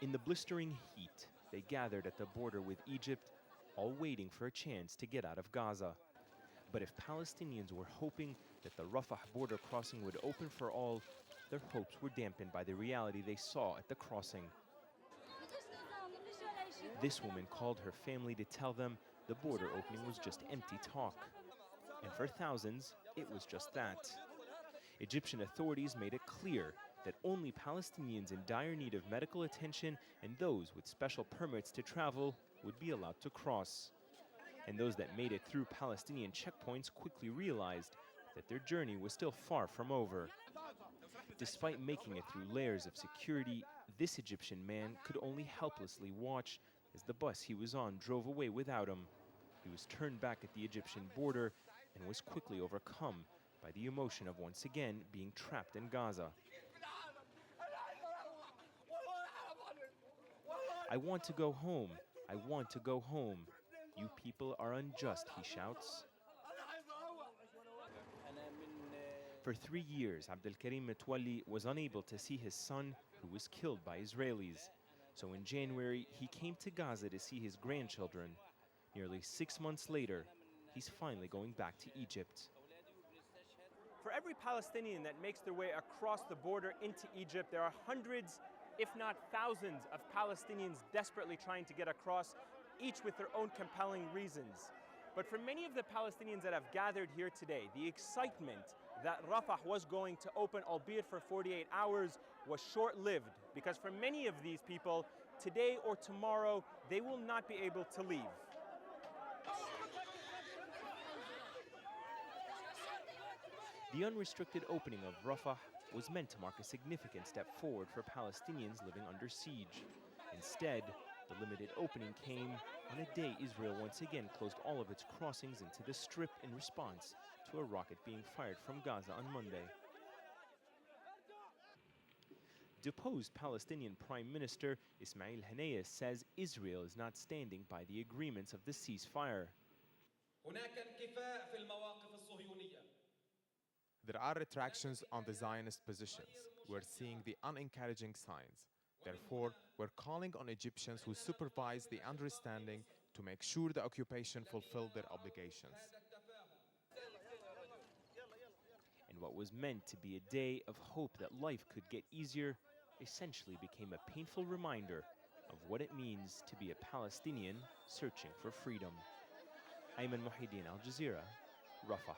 In the blistering heat, they gathered at the border with Egypt, all waiting for a chance to get out of Gaza. But if Palestinians were hoping that the Rafah border crossing would open for all, their hopes were dampened by the reality they saw at the crossing. This woman called her family to tell them the border opening was just empty talk. And for thousands, it was just that. Egyptian authorities made it clear that only Palestinians in dire need of medical attention and those with special permits to travel would be allowed to cross. And those that made it through Palestinian checkpoints quickly realized that their journey was still far from over. Despite making it through layers of security, this Egyptian man could only helplessly watch as the bus he was on drove away without him. He was turned back at the Egyptian border and was quickly overcome by the emotion of once again being trapped in Gaza. "I want to go home. I want to go home. You people are unjust," he shouts. For 3 years, Abdelkarim Metwalli was unable to see his son, who was killed by Israelis. So in January, he came to Gaza to see his grandchildren. Nearly 6 months later, he's finally going back to Egypt. For every Palestinian that makes their way across the border into Egypt, there are hundreds, if not thousands, of Palestinians desperately trying to get across, each with their own compelling reasons. But for many of the Palestinians that have gathered here today, the excitement that Rafah was going to open, albeit for 48 hours, was short-lived, because for many of these people, today or tomorrow, they will not be able to leave. The unrestricted opening of Rafah was meant to mark a significant step forward for Palestinians living under siege. Instead, the limited opening came on a day Israel once again closed all of its crossings into the Strip in response to a rocket being fired from Gaza on Monday. Deposed Palestinian Prime Minister Ismail Haniyeh says Israel is not standing by the agreements of the ceasefire. There are retractions on the Zionist positions. We're seeing the unencouraging signs. Therefore, we're calling on Egyptians who supervise the understanding to make sure the occupation fulfill their obligations. And what was meant to be a day of hope that life could get easier essentially became a painful reminder of what it means to be a Palestinian searching for freedom. Ayman Mohyeldin, Al Jazeera, Rafah.